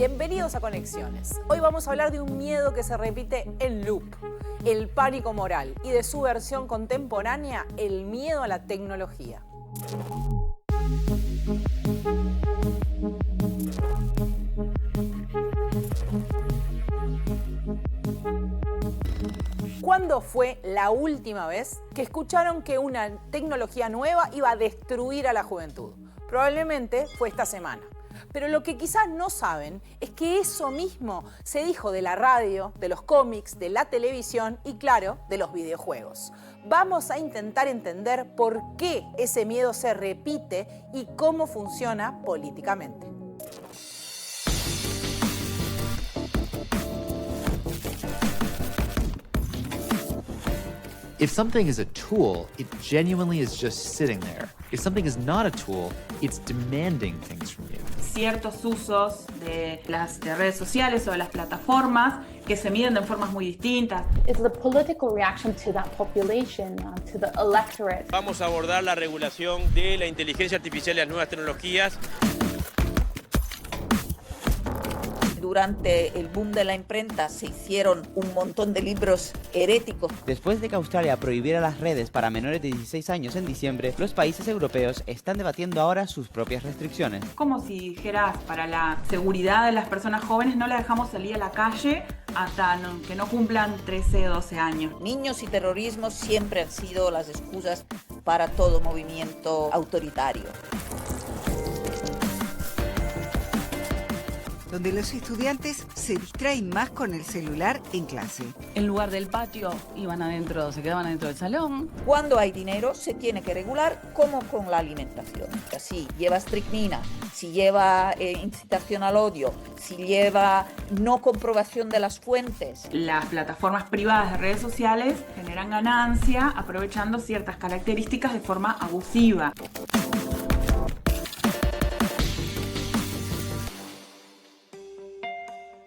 Bienvenidos a Conexiones. Hoy vamos a hablar de un miedo que se repite en loop, el pánico moral, y de su versión contemporánea, el miedo a la tecnología. ¿Cuándo fue la última vez que escucharon que una tecnología nueva iba a destruir a la juventud? Probablemente fue esta semana. Pero lo que quizás no saben es que eso mismo se dijo de la radio, de los cómics, de la televisión y, claro, de los videojuegos. Vamos a intentar entender por qué ese miedo se repite y cómo funciona políticamente. If something is a tool, it genuinely is just sitting there. If something is not a tool, it's demanding things from you. Ciertos usos de las redes sociales o de las plataformas que se miden de formas muy distintas. It's the political reaction to that population, to the electorate. Vamos a abordar la regulación de la inteligencia artificial y las nuevas tecnologías. Durante el boom de la imprenta se hicieron un montón de libros heréticos. Después de que Australia prohibiera las redes para menores de 16 años en diciembre, los países europeos están debatiendo ahora sus propias restricciones. Como si dijeras, para la seguridad de las personas jóvenes no la dejamos salir a la calle hasta que no cumplan 13 o 12 años. Niños y terrorismo siempre han sido las excusas para todo movimiento autoritario. Donde los estudiantes se distraen más con el celular en clase. En lugar del patio, iban adentro, se quedaban adentro del salón. Cuando hay dinero, se tiene que regular como con la alimentación. Si lleva estricnina, si lleva incitación al odio, si lleva no comprobación de las fuentes. Las plataformas privadas de redes sociales generan ganancia aprovechando ciertas características de forma abusiva.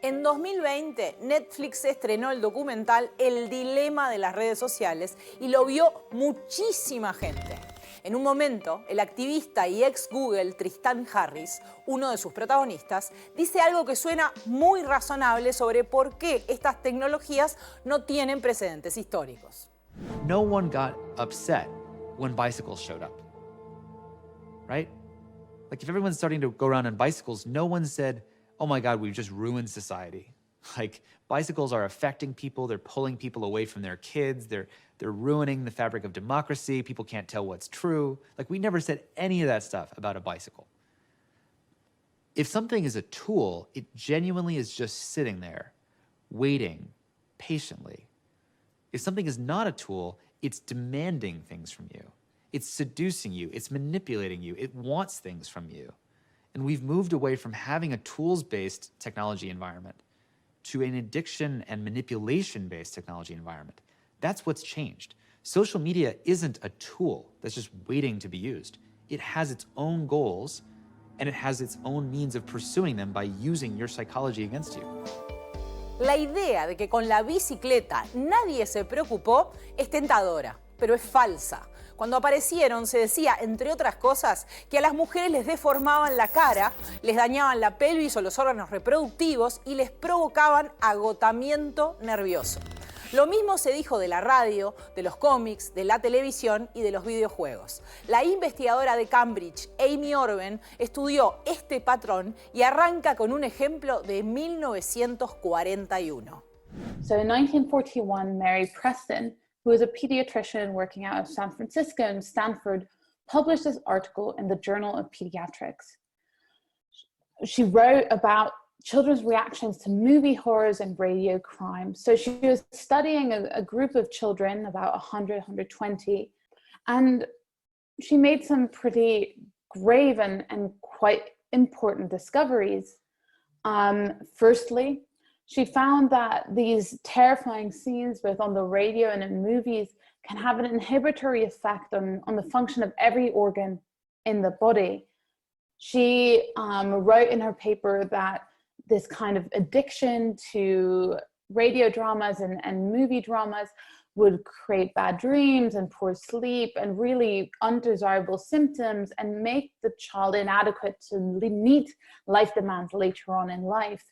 En 2020, Netflix estrenó el documental El dilema de las redes sociales y lo vio muchísima gente. En un momento, el activista y ex Google Tristan Harris, uno de sus protagonistas, dice algo que suena muy razonable sobre por qué estas tecnologías no tienen precedentes históricos. No one got upset when bicycles showed up, right? Like if everyone's starting to go around on bicycles, no one said, oh my God, we've just ruined society. Like, bicycles are affecting people, they're pulling people away from their kids, they're ruining the fabric of democracy, people can't tell what's true. Like, we never said any of that stuff about a bicycle. If something is a tool, it genuinely is just sitting there, waiting patiently. If something is not a tool, it's demanding things from you. It's seducing you, it's manipulating you, it wants things from you. And we've moved away from having a tools-based technology environment to an addiction and manipulation-based technology environment. That's what's changed. Social media isn't a tool that's just waiting to be used. It has its own goals, and it has its own means of pursuing them by using your psychology against you. La idea de que con la bicicleta nadie se preocupó es tentadora, pero es falsa. Cuando aparecieron se decía, entre otras cosas, que a las mujeres les deformaban la cara, les dañaban la pelvis o los órganos reproductivos y les provocaban agotamiento nervioso. Lo mismo se dijo de la radio, de los cómics, de la televisión y de los videojuegos. La investigadora de Cambridge, Amy Orben, estudió este patrón y arranca con un ejemplo de 1941. So in 1941, Mary Preston, who was a pediatrician working out of San Francisco and Stanford, published this article in the Journal of Pediatrics. She wrote about children's reactions to movie horrors and radio crime. So she was studying a group of children, about 100, 120, and she made some pretty grave and quite important discoveries. Firstly, she found that these terrifying scenes, both on the radio and in movies, can have an inhibitory effect on the function of every organ in the body. She wrote in her paper that this kind of addiction to radio dramas and movie dramas would create bad dreams and poor sleep and really undesirable symptoms and make the child inadequate to meet life demands later on in life.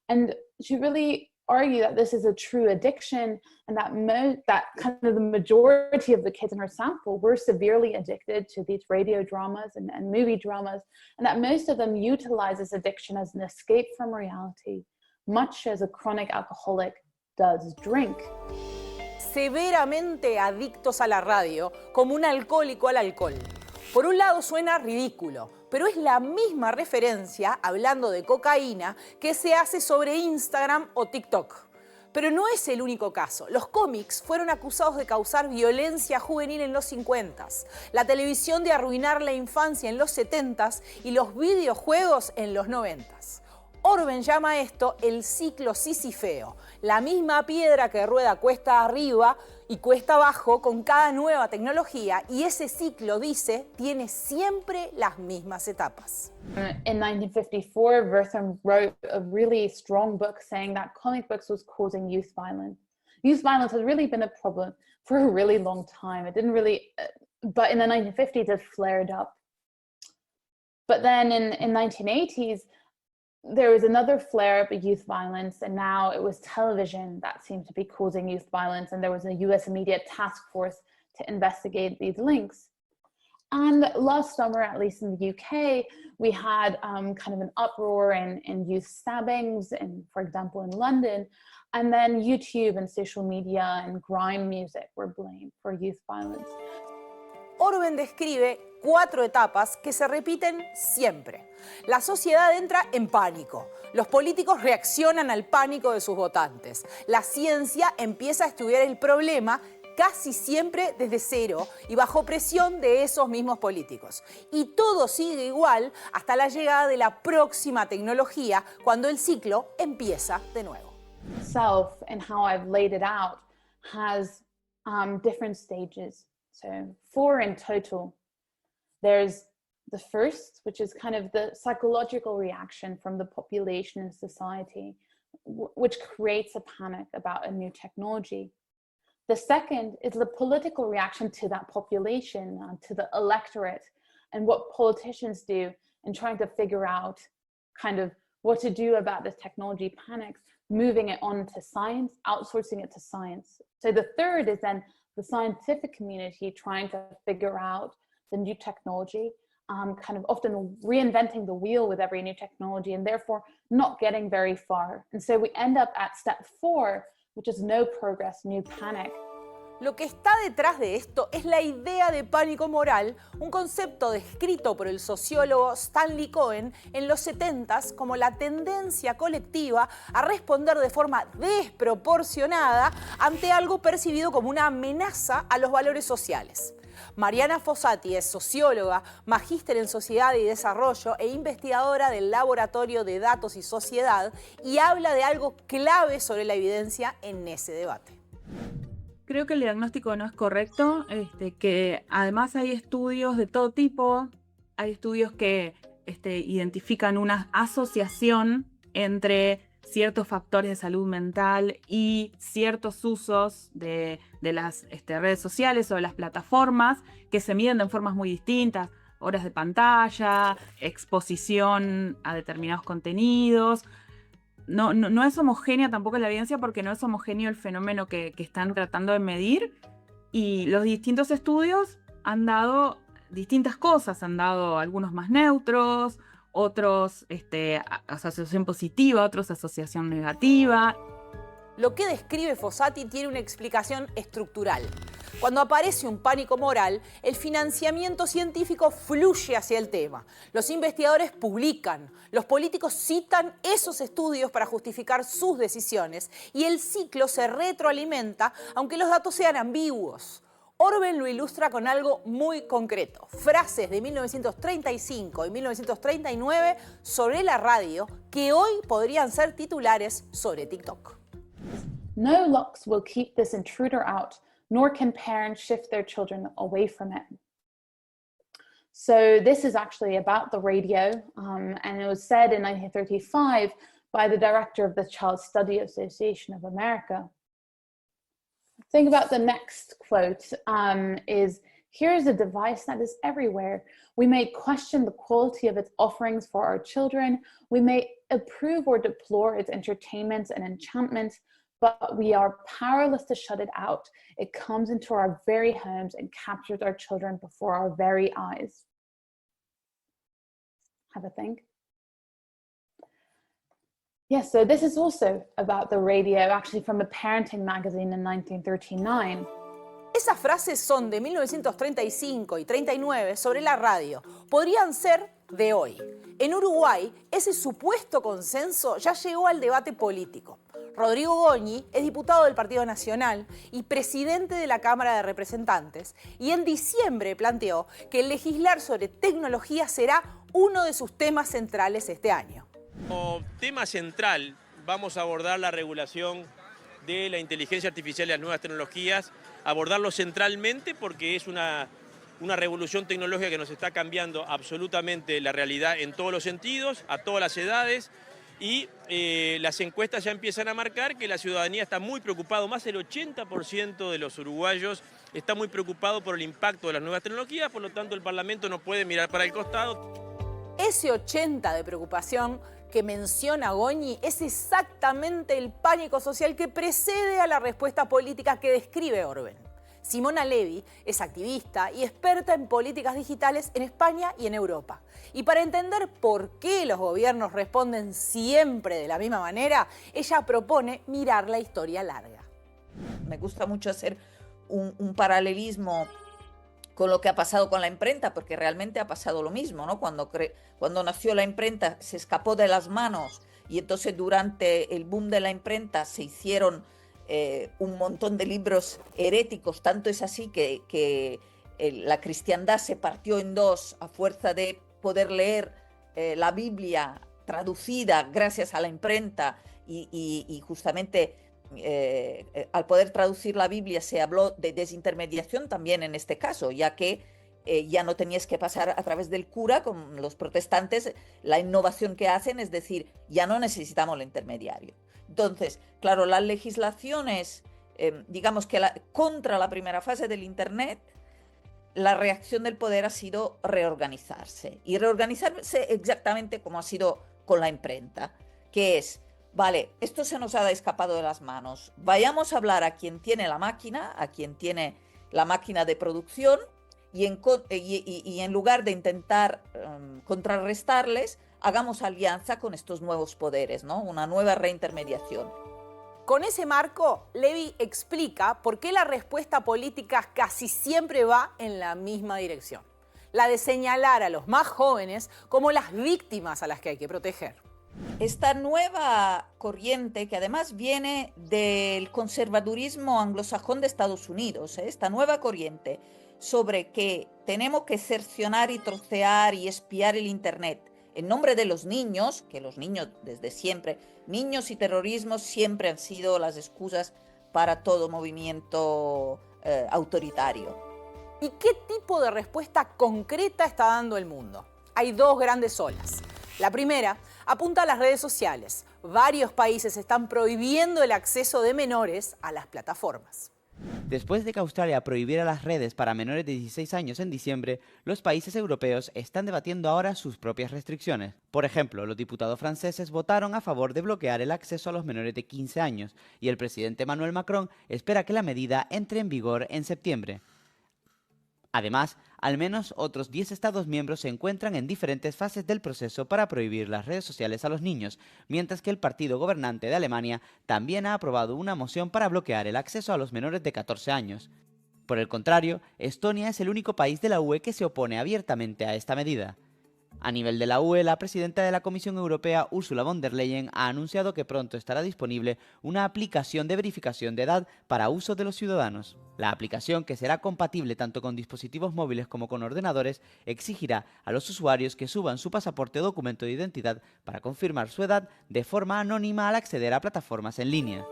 And she really argued that this is a true addiction, and that kind of the majority of the kids in her sample were severely addicted to these radio dramas and movie dramas, and that most of them utilize this addiction as an escape from reality, much as a chronic alcoholic does drink. Severamente adictos a la radio, como un alcohólico al alcohol. Por un lado suena ridículo, pero es la misma referencia, hablando de cocaína, que se hace sobre Instagram o TikTok. Pero no es el único caso. Los cómics fueron acusados de causar violencia juvenil en los 50s, la televisión de arruinar la infancia en los 70s y los videojuegos en los 90s. Orben llama esto el ciclo sisifeo, la misma piedra que rueda cuesta arriba y cuesta abajo con cada nueva tecnología, y ese ciclo, dice, tiene siempre las mismas etapas. In 1954, Wertham wrote a really strong book saying that comic books was causing youth violence. Youth violence has really been a problem for a really long time. It didn't really, but in the 1950s it flared up. But then in 1980s, there was another flare-up of youth violence, and now it was television that seemed to be causing youth violence, and there was a US immediate task force to investigate these links. And last summer, at least in the UK, we had kind of an uproar in youth stabbings, for example, in London, and then YouTube and social media and grime music were blamed for youth violence. Orben describe 4 etapas que se repiten siempre. La sociedad entra en pánico. Los políticos reaccionan al pánico de sus votantes. La ciencia empieza a estudiar el problema casi siempre desde cero y bajo presión de esos mismos políticos. Y todo sigue igual hasta la llegada de la próxima tecnología, cuando el ciclo empieza de nuevo. Self and how I've laid it out has different stages. So 4 in total. There's the first, which is kind of the psychological reaction from the population and society, which creates a panic about a new technology. The second is the political reaction to that population, to the electorate, and what politicians do in trying to figure out kind of what to do about this technology panic, moving it on to science, outsourcing it to science. So the third is then the scientific community trying to figure out the new technology, kind of often reinventing the wheel with every new technology, and therefore not getting very far. And so we end up at step 4, which is no progress, new panic. Lo que está detrás de esto es la idea de pánico moral, un concepto descrito por el sociólogo Stanley Cohen en los 70s como la tendencia colectiva a responder de forma desproporcionada ante algo percibido como una amenaza a los valores sociales. Mariana Fossati es socióloga, magíster en Sociedad y Desarrollo e investigadora del Laboratorio de Datos y Sociedad, y habla de algo clave sobre la evidencia en ese debate. Creo que el diagnóstico no es correcto, que además hay estudios de todo tipo, hay estudios que identifican una asociación entre ciertos factores de salud mental y ciertos usos de las redes sociales o de las plataformas que se miden de formas muy distintas, horas de pantalla, exposición a determinados contenidos. No es homogénea tampoco la evidencia, porque no es homogéneo el fenómeno que están tratando de medir, y los distintos estudios han dado distintas cosas, han dado algunos más neutros, otros asociación positiva, otros asociación negativa. Lo que describe Fossati tiene una explicación estructural. Cuando aparece un pánico moral, el financiamiento científico fluye hacia el tema. Los investigadores publican, los políticos citan esos estudios para justificar sus decisiones, y el ciclo se retroalimenta aunque los datos sean ambiguos. Orben lo ilustra con algo muy concreto. Frases de 1935 y 1939 sobre la radio que hoy podrían ser titulares sobre TikTok. No locks will keep this intruder out, nor can parents shift their children away from it. So this is actually about the radio, and it was said in 1935 by the director of the Child Study Association of America. think about the next quote is, here is a device that is everywhere. We may question the quality of its offerings for our children. We may approve or deplore its entertainments and enchantments, but we are powerless to shut it out. It comes into our very homes and captures our children before our very eyes. Have a think. Yes, so this is also about the radio, actually from a parenting magazine in 1939. Esas frases son de 1935 y 39 sobre la radio. Podrían ser de hoy. En Uruguay, ese supuesto consenso ya llegó al debate político. Rodrigo Goñi es diputado del Partido Nacional y presidente de la Cámara de Representantes, y en diciembre planteó que el legislar sobre tecnología será uno de sus temas centrales este año. Como tema central vamos a abordar la regulación de la inteligencia artificial y las nuevas tecnologías, abordarlo centralmente porque es una revolución tecnológica que nos está cambiando absolutamente la realidad en todos los sentidos, a todas las edades, y las encuestas ya empiezan a marcar que la ciudadanía está muy preocupada, más del 80% de los uruguayos está muy preocupado por el impacto de las nuevas tecnologías, por lo tanto el Parlamento no puede mirar para el costado. Ese 80% de preocupación que menciona Goñi es exactamente el pánico social que precede a la respuesta política que describe Orben. Simona Levi es activista y experta en políticas digitales en España y en Europa. Y para entender por qué los gobiernos responden siempre de la misma manera, ella propone mirar la historia larga. Me gusta mucho hacer un paralelismo con lo que ha pasado con la imprenta, porque realmente ha pasado lo mismo, ¿no? Cuando nació la imprenta se escapó de las manos y entonces durante el boom de la imprenta se hicieron un montón de libros heréticos, tanto es así que la cristiandad se partió en dos a fuerza de poder leer la Biblia traducida gracias a la imprenta y justamente al poder traducir la Biblia se habló de desintermediación también en este caso, ya que ya no tenías que pasar a través del cura, con los protestantes la innovación que hacen es decir, ya no necesitamos el intermediario. Entonces, claro, las legislaciones, digamos que contra la primera fase del Internet, la reacción del poder ha sido reorganizarse. Y reorganizarse exactamente como ha sido con la imprenta, que es, vale, esto se nos ha escapado de las manos, vayamos a hablar a quien tiene la máquina, de producción, y en lugar de intentar contrarrestarles, hagamos alianza con estos nuevos poderes, ¿no? Una nueva reintermediación. Con ese marco, Levi explica por qué la respuesta política casi siempre va en la misma dirección, la de señalar a los más jóvenes como las víctimas a las que hay que proteger. Esta nueva corriente, que además viene del conservadurismo anglosajón de Estados Unidos, esta nueva corriente sobre que tenemos que cercionar y trocear y espiar el Internet en nombre de los niños, que los niños desde siempre, niños y terrorismo siempre han sido las excusas para todo movimiento autoritario. ¿Y qué tipo de respuesta concreta está dando el mundo? Hay dos grandes olas. La primera apunta a las redes sociales. Varios países están prohibiendo el acceso de menores a las plataformas. Después de que Australia prohibiera las redes para menores de 16 años en diciembre, los países europeos están debatiendo ahora sus propias restricciones. Por ejemplo, los diputados franceses votaron a favor de bloquear el acceso a los menores de 15 años y el presidente Emmanuel Macron espera que la medida entre en vigor en septiembre. Además, al menos otros 10 Estados miembros se encuentran en diferentes fases del proceso para prohibir las redes sociales a los niños, mientras que el partido gobernante de Alemania también ha aprobado una moción para bloquear el acceso a los menores de 14 años. Por el contrario, Estonia es el único país de la UE que se opone abiertamente a esta medida. A nivel de la UE, la presidenta de la Comisión Europea, Ursula von der Leyen, ha anunciado que pronto estará disponible una aplicación de verificación de edad para uso de los ciudadanos. La aplicación, que será compatible tanto con dispositivos móviles como con ordenadores, exigirá a los usuarios que suban su pasaporte o documento de identidad para confirmar su edad de forma anónima al acceder a plataformas en línea.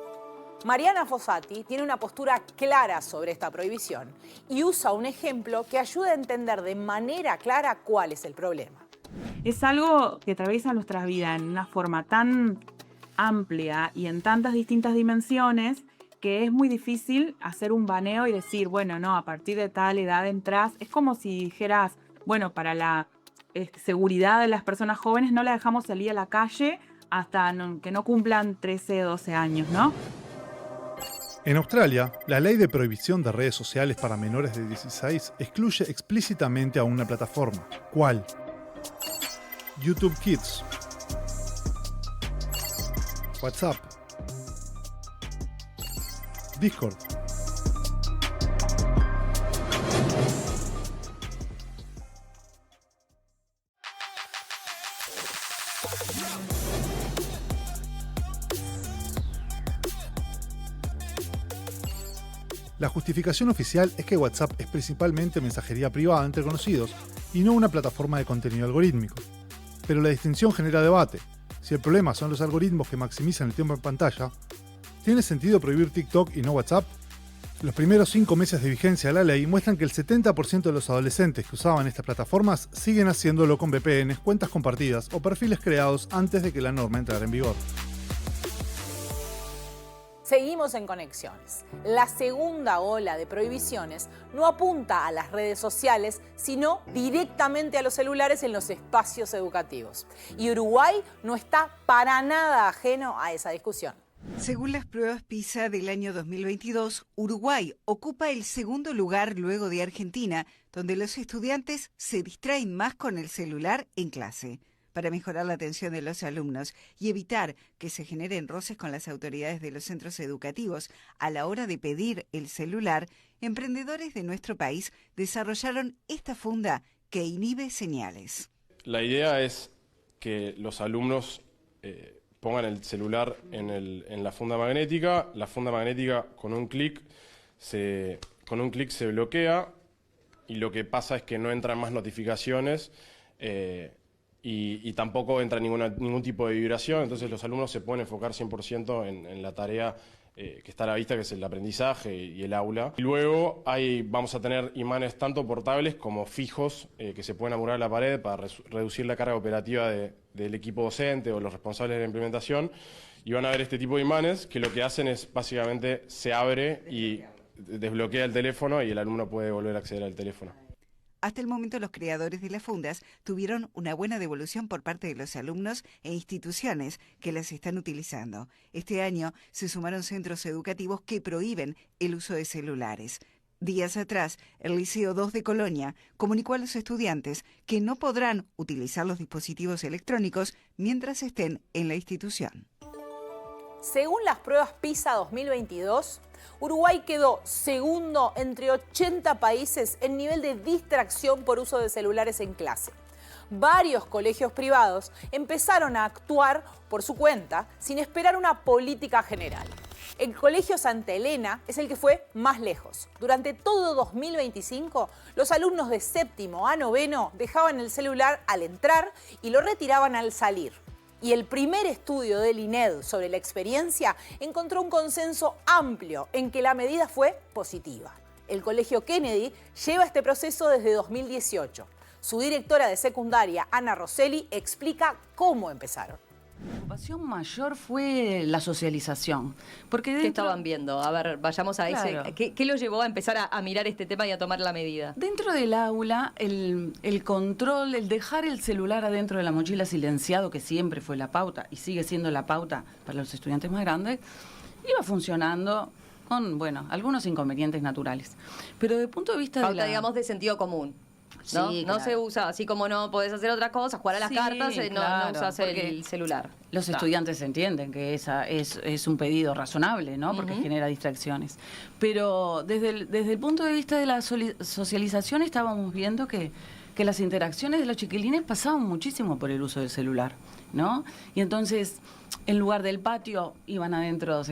Mariana Fossati tiene una postura clara sobre esta prohibición y usa un ejemplo que ayuda a entender de manera clara cuál es el problema. Es algo que atraviesa nuestra vida en una forma tan amplia y en tantas distintas dimensiones que es muy difícil hacer un baneo y decir, bueno, no, a partir de tal edad entras. Es como si dijeras, bueno, para la seguridad de las personas jóvenes no la dejamos salir a la calle hasta que no cumplan 13 o 12 años, ¿no? En Australia, la ley de prohibición de redes sociales para menores de 16 excluye explícitamente a una plataforma. ¿Cuál? YouTube Kids, WhatsApp, Discord. La justificación oficial es que WhatsApp es principalmente mensajería privada entre conocidos y no una plataforma de contenido algorítmico. Pero la distinción genera debate. Si el problema son los algoritmos que maximizan el tiempo en pantalla, ¿tiene sentido prohibir TikTok y no WhatsApp? Los primeros 5 meses de vigencia de la ley muestran que el 70% de los adolescentes que usaban estas plataformas siguen haciéndolo con VPNs, cuentas compartidas o perfiles creados antes de que la norma entrara en vigor. Seguimos en Conexiones. La segunda ola de prohibiciones no apunta a las redes sociales, sino directamente a los celulares en los espacios educativos. Y Uruguay no está para nada ajeno a esa discusión. Según las pruebas PISA del año 2022, Uruguay ocupa el segundo lugar luego de Argentina, donde los estudiantes se distraen más con el celular en clase. Para mejorar la atención de los alumnos y evitar que se generen roces con las autoridades de los centros educativos a la hora de pedir el celular, emprendedores de nuestro país desarrollaron esta funda que inhibe señales. La idea es que los alumnos pongan el celular en la funda magnética. La funda magnética con un clic se bloquea y lo que pasa es que no entran más notificaciones y tampoco entra ningún tipo de vibración. Entonces los alumnos se pueden enfocar 100% en la tarea que está a la vista, que es el aprendizaje y el aula. Y luego vamos a tener imanes tanto portables como fijos que se pueden amurar a la pared para reducir la carga operativa del equipo docente o los responsables de la implementación. Y van a ver este tipo de imanes que lo que hacen es básicamente se abre y desbloquea el teléfono y el alumno puede volver a acceder al teléfono. Hasta el momento los creadores de las fundas tuvieron una buena devolución por parte de los alumnos e instituciones que las están utilizando. Este año se sumaron centros educativos que prohíben el uso de celulares. Días atrás, el Liceo 2 de Colonia comunicó a los estudiantes que no podrán utilizar los dispositivos electrónicos mientras estén en la institución. Según las pruebas PISA 2022, Uruguay quedó segundo entre 80 países en nivel de distracción por uso de celulares en clase. Varios colegios privados empezaron a actuar por su cuenta sin esperar una política general. El Colegio Santa Elena es el que fue más lejos. Durante todo 2025, los alumnos de séptimo a noveno dejaban el celular al entrar y lo retiraban al salir. Y el primer estudio del INED sobre la experiencia encontró un consenso amplio en que la medida fue positiva. El Colegio Kennedy lleva este proceso desde 2018. Su directora de secundaria, Ana Rosselli, explica cómo empezaron. La preocupación mayor fue la socialización. Porque ¿Qué estaban viendo? A ver, vayamos a Claro. ese. ¿Qué lo llevó a empezar a mirar este tema y a tomar la medida? Dentro del aula, el control, el dejar el celular adentro de la mochila silenciado, que siempre fue la pauta y sigue siendo la pauta para los estudiantes más grandes, iba funcionando con, bueno, algunos inconvenientes naturales. Pero desde el punto de vista Pauta, de la... digamos, de sentido común. ¿No? Sí, No claro. se usa, así como no podés hacer otra cosa, jugar a las Sí, cartas, no claro, usas porque el celular. Los estudiantes entienden que esa es un pedido razonable, ¿no? Porque Ujú. genera distracciones. Pero desde el punto de vista de la socialización estábamos viendo que las interacciones de los chiquilines pasaban muchísimo por el uso del celular, ¿no? Y entonces, en lugar del patio, se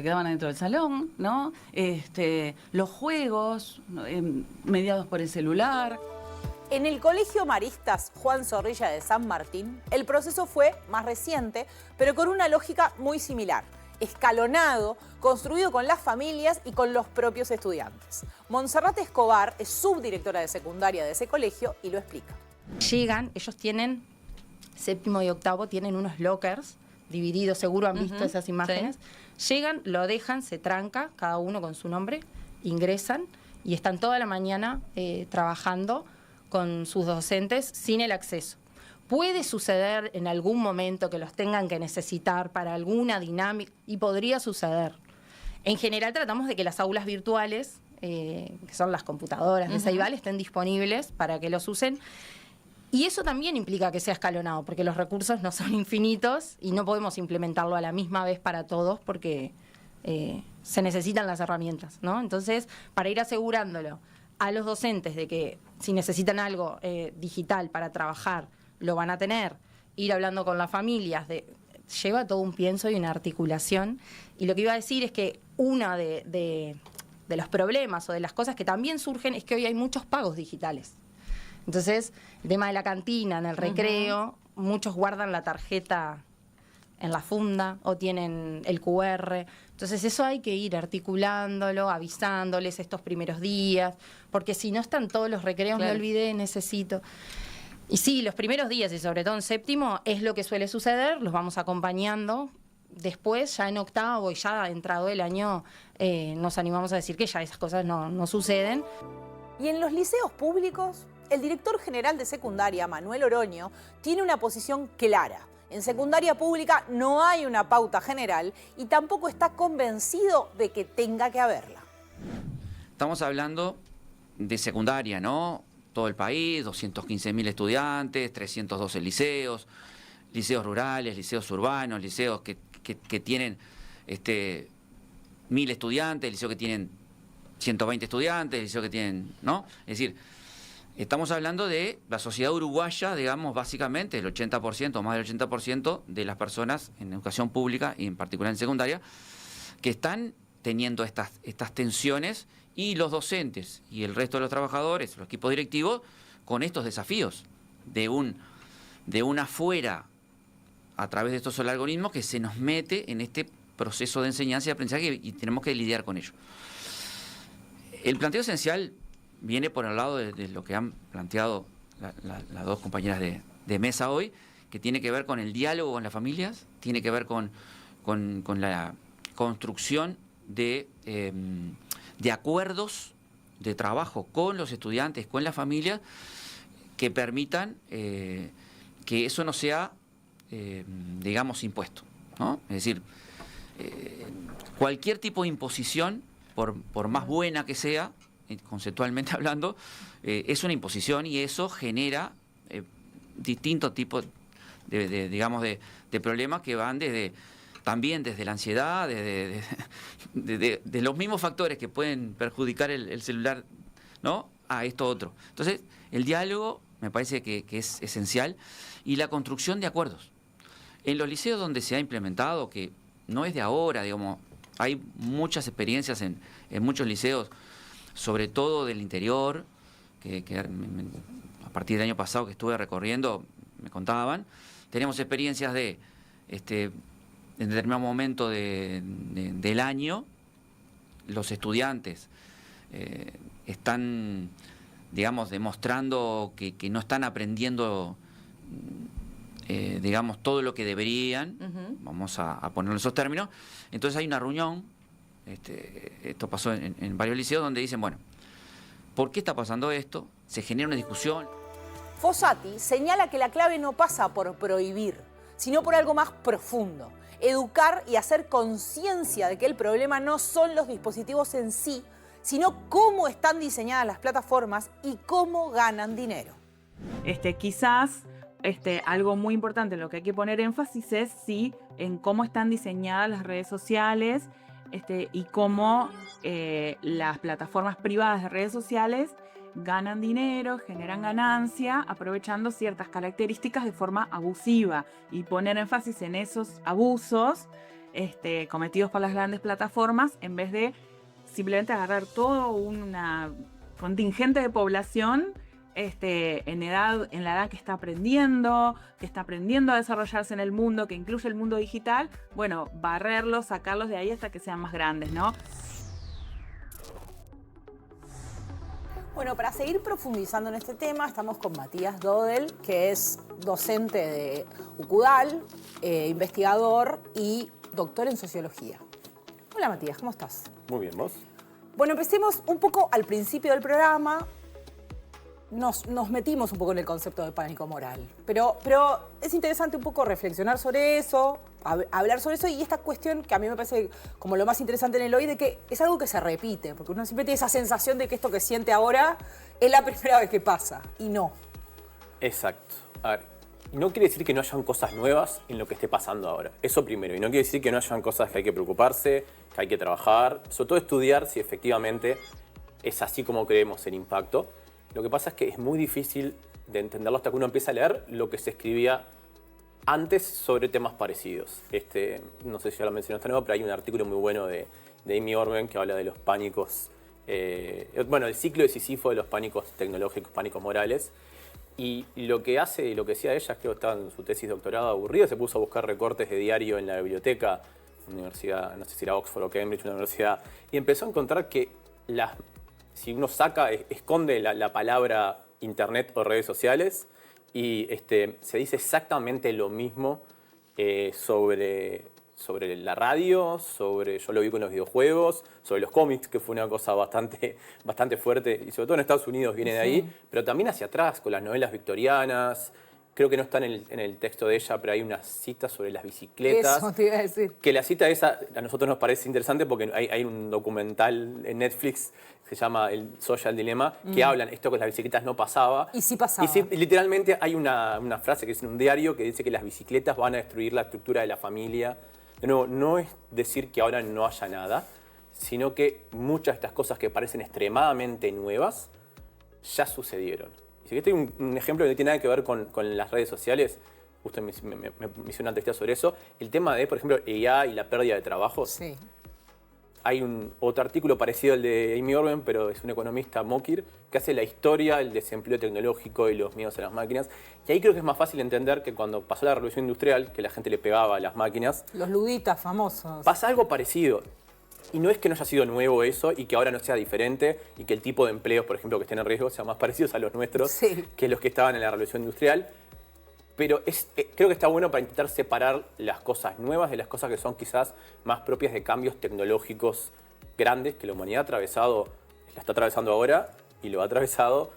quedaban adentro del salón, ¿no? Los juegos, mediados por el celular. En el Colegio Maristas Juan Zorrilla de San Martín, el proceso fue más reciente, pero con una lógica muy similar. Escalonado, construido con las familias y con los propios estudiantes. Montserrat Escobar es subdirectora de secundaria de ese colegio y lo explica. Llegan, ellos tienen, séptimo y octavo, tienen unos lockers dividido, seguro han visto Ujú, esas imágenes. Llegan, lo dejan, se tranca, cada uno con su nombre, ingresan y están toda la mañana trabajando con sus docentes sin el acceso. Puede suceder en algún momento que los tengan que necesitar para alguna dinámica, y podría suceder. En general tratamos de que las aulas virtuales, que son las computadoras de Ceibal, estén disponibles para que los usen. Y eso también implica que sea escalonado, porque los recursos no son infinitos y no podemos implementarlo a la misma vez para todos porque se necesitan las herramientas, ¿no? Entonces, para ir asegurándolo a los docentes de que si necesitan algo digital para trabajar, lo van a tener, ir hablando con las familias, lleva todo un pienso y una articulación. Y lo que iba a decir es que uno de los problemas o de las cosas que también surgen es que hoy hay muchos pagos digitales. Entonces, el tema de la cantina, en el recreo, muchos guardan la tarjeta en la funda o tienen el QR. Entonces, eso hay que ir articulándolo, avisándoles estos primeros días, porque si no están todos los recreos, me olvidé, necesito. Y sí, los primeros días, y sobre todo en séptimo, es lo que suele suceder, los vamos acompañando. Después, ya en octavo y ya entrado el año, nos animamos a decir que ya esas cosas no suceden. Y en los liceos públicos, el director general de secundaria, Manuel Oroño, tiene una posición clara. En secundaria pública no hay una pauta general y tampoco está convencido de que tenga que haberla. Estamos hablando de secundaria, ¿no? Todo el país, 215.000 estudiantes, 312 liceos, liceos rurales, liceos urbanos, liceos que tienen 1.000 estudiantes, liceos que tienen 120 estudiantes, liceos que tienen, ¿no? Es decir, estamos hablando de la sociedad uruguaya, digamos, básicamente el 80%, más del 80% de las personas en educación pública y en particular en secundaria, que están teniendo estas tensiones, y los docentes y el resto de los trabajadores, los equipos directivos, con estos desafíos de una afuera a través de estos algoritmos que se nos mete en este proceso de enseñanza y aprendizaje y tenemos que lidiar con ello. El planteo esencial viene por el lado de lo que han planteado las dos compañeras de mesa hoy, que tiene que ver con el diálogo con las familias, tiene que ver con la construcción de acuerdos de trabajo con los estudiantes, con las familias, que permitan que eso no sea, digamos, impuesto, ¿no? Es decir, cualquier tipo de imposición, por más buena que sea, conceptualmente hablando, es una imposición y eso genera distintos tipos de problemas que van también desde la ansiedad, de los mismos factores que pueden perjudicar el celular, ¿no?, a esto otro. Entonces, el diálogo me parece que es esencial, y la construcción de acuerdos. En los liceos donde se ha implementado, que no es de ahora, digamos, hay muchas experiencias en muchos liceos, sobre todo del interior, que a partir del año pasado que estuve recorriendo, me contaban, tenemos experiencias de en determinado momento del año, los estudiantes están, digamos, demostrando que no están aprendiendo, digamos, todo lo que deberían, vamos a ponerlo en esos términos. Entonces hay una reunión, esto pasó en varios liceos, donde dicen, bueno, ¿por qué está pasando esto? Se genera una discusión. Fossati señala que la clave no pasa por prohibir, sino por algo más profundo. Educar y hacer conciencia de que el problema no son los dispositivos en sí, sino cómo están diseñadas las plataformas y cómo ganan dinero. Quizás algo muy importante en lo que hay que poner énfasis es en cómo están diseñadas las redes sociales y cómo las plataformas privadas de redes sociales ganan dinero, generan ganancia, aprovechando ciertas características de forma abusiva, y poner énfasis en esos abusos cometidos por las grandes plataformas, en vez de simplemente agarrar todo una contingente de población en la edad que está aprendiendo a desarrollarse en el mundo, que incluye el mundo digital, bueno, barrerlos, sacarlos de ahí hasta que sean más grandes, ¿no? Bueno, para seguir profundizando en este tema, estamos con Matías Dodel, que es docente de UCUDAL, investigador y doctor en sociología. Hola Matías, ¿cómo estás? Muy bien, ¿vos? Bueno, empecemos un poco al principio del programa. Nos metimos un poco en el concepto de pánico moral, pero es interesante un poco reflexionar sobre eso, hablar sobre eso y esta cuestión que a mí me parece como lo más interesante en el hoy, de que es algo que se repite, porque uno siempre tiene esa sensación de que esto que siente ahora es la primera vez que pasa, y no. Exacto. A ver, no quiere decir que no hayan cosas nuevas en lo que esté pasando ahora, eso primero, y no quiere decir que no hayan cosas que hay que preocuparse, que hay que trabajar, sobre todo estudiar si efectivamente es así como creemos el impacto. Lo que pasa es que es muy difícil de entenderlo hasta que uno empieza a leer lo que se escribía antes sobre temas parecidos. No sé si ya lo mencionaste, pero hay un artículo muy bueno de Amy Orben que habla de los pánicos, el ciclo de Sísifo de los pánicos tecnológicos, pánicos morales. Y lo que hace, lo que decía ella, es que estaba en su tesis de doctorado aburrida, se puso a buscar recortes de diario en la biblioteca, universidad, no sé si era Oxford o Cambridge, una universidad, y empezó a encontrar que si uno esconde la palabra internet o redes sociales y se dice exactamente lo mismo sobre la radio, yo lo vi con los videojuegos, sobre los cómics, que fue una cosa bastante fuerte, y sobre todo en Estados Unidos viene de ahí, pero también hacia atrás, con las novelas victorianas. Creo que no está en el texto de ella, pero hay una cita sobre las bicicletas. Eso te iba a decir. Que la cita esa a nosotros nos parece interesante porque hay un documental en Netflix que se llama El Social Dilemma, que hablan esto con las bicicletas no pasaba. Y sí pasaba. Y sí, literalmente hay una frase que es en un diario que dice que las bicicletas van a destruir la estructura de la familia. De nuevo, no es decir que ahora no haya nada, sino que muchas de estas cosas que parecen extremadamente nuevas ya sucedieron. Si este es un ejemplo que no tiene nada que ver con las redes sociales, usted me hizo una entrevista sobre eso, el tema de, por ejemplo, AI y la pérdida de trabajos. Sí. Hay otro artículo parecido al de Amy Orben, pero es un economista, Mokir, que hace la historia del desempleo tecnológico y los miedos a las máquinas. Y ahí creo que es más fácil entender que cuando pasó la revolución industrial, que la gente le pegaba a las máquinas. Los luditas famosos. Pasa algo parecido. Y no es que no haya sido nuevo eso y que ahora no sea diferente y que el tipo de empleos, por ejemplo, que estén en riesgo sean más parecidos a los nuestros que los que estaban en la revolución industrial. Pero creo que está bueno para intentar separar las cosas nuevas de las cosas que son quizás más propias de cambios tecnológicos grandes que la humanidad la está atravesando ahora y lo ha atravesado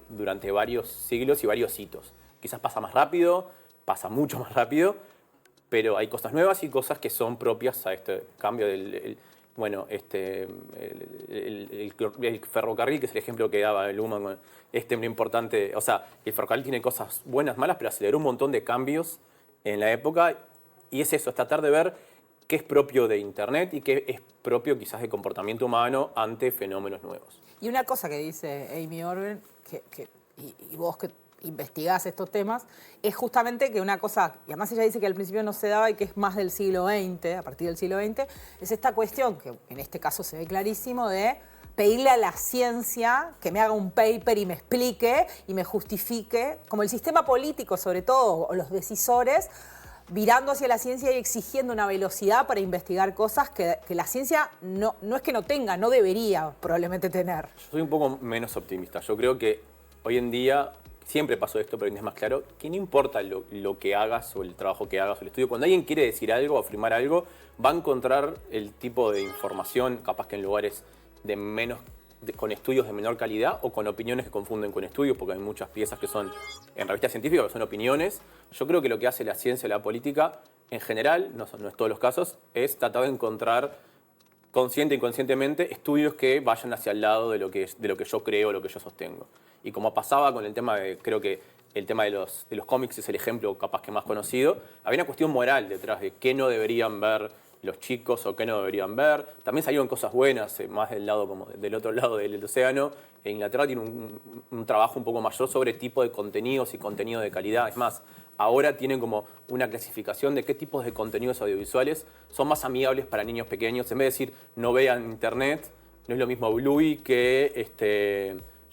durante varios siglos y varios hitos. Quizás pasa más rápido, pasa mucho más rápido, pero hay cosas nuevas y cosas que son propias a este cambio del ferrocarril, que es el ejemplo que daba Luhmann, muy importante. O sea, el ferrocarril tiene cosas buenas, malas, pero aceleró un montón de cambios en la época. Y es eso, es tratar de ver qué es propio de Internet y qué es propio quizás de comportamiento humano ante fenómenos nuevos. Y una cosa que dice Amy Orben, y vos que investigás estos temas, es justamente que una cosa, y además ella dice que al principio no se daba y que es más del siglo XX, a partir del siglo XX, es esta cuestión, que en este caso se ve clarísimo, de pedirle a la ciencia que me haga un paper y me explique y me justifique, como el sistema político sobre todo, o los decisores, virando hacia la ciencia y exigiendo una velocidad para investigar cosas que la ciencia no es que no tenga, no debería probablemente tener. Yo soy un poco menos optimista. Yo creo que hoy en día siempre pasó esto, pero hoy en día es más claro, que no importa lo que hagas o el trabajo que hagas o el estudio, cuando alguien quiere decir algo o afirmar algo, va a encontrar el tipo de información, capaz que en lugares con estudios de menor calidad o con opiniones que confunden con estudios, porque hay muchas piezas que son en revistas científicas que son opiniones. Yo creo que lo que hace la ciencia y la política, en general, no es todos los casos, es tratar de encontrar consciente e inconscientemente estudios que vayan hacia el lado de lo que yo creo, lo que yo sostengo. Y como pasaba con el tema creo que el tema de los cómics es el ejemplo capaz que más conocido, había una cuestión moral detrás de qué no deberían ver los chicos o qué no deberían ver. También salieron cosas buenas, más del otro lado del océano. Inglaterra tiene un trabajo un poco mayor sobre tipo de contenidos y contenido de calidad. Es más, ahora tienen como una clasificación de qué tipos de contenidos audiovisuales son más amigables para niños pequeños. En vez de decir no vean internet, no es lo mismo Bluey que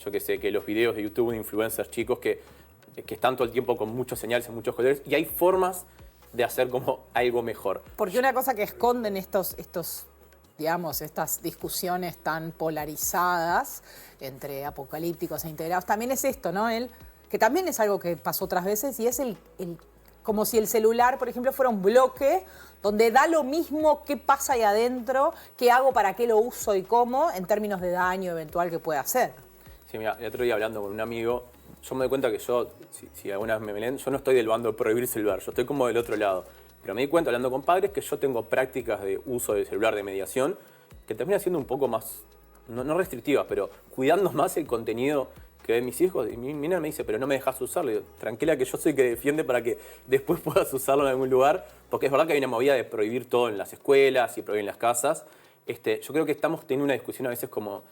que los videos de YouTube de influencers chicos que están todo el tiempo con muchos señales en muchos colores. Y hay formas de hacer como algo mejor. Porque una cosa que esconden estos digamos, estas discusiones tan polarizadas entre apocalípticos e integrados, también es esto, ¿no? Que también es algo que pasó otras veces y es como si el celular, por ejemplo, fuera un bloque donde da lo mismo qué pasa ahí adentro, qué hago, para qué lo uso y cómo, en términos de daño eventual que pueda hacer. Sí, mira, el otro día hablando con un amigo, yo me doy cuenta que yo, si alguna vez me leen, yo no estoy del bando de prohibir celular, yo estoy como del otro lado. Pero me di cuenta hablando con padres que yo tengo prácticas de uso del celular, de mediación, que terminan siendo un poco más, no restrictivas, pero cuidando más el contenido que ven mis hijos. Y mi nena me dice, pero no me dejas usarlo. Y digo, tranquila que yo soy que defiende para que después puedas usarlo en algún lugar, porque es verdad que hay una movida de prohibir todo en las escuelas y prohibir en las casas. Yo creo que estamos teniendo una discusión a veces como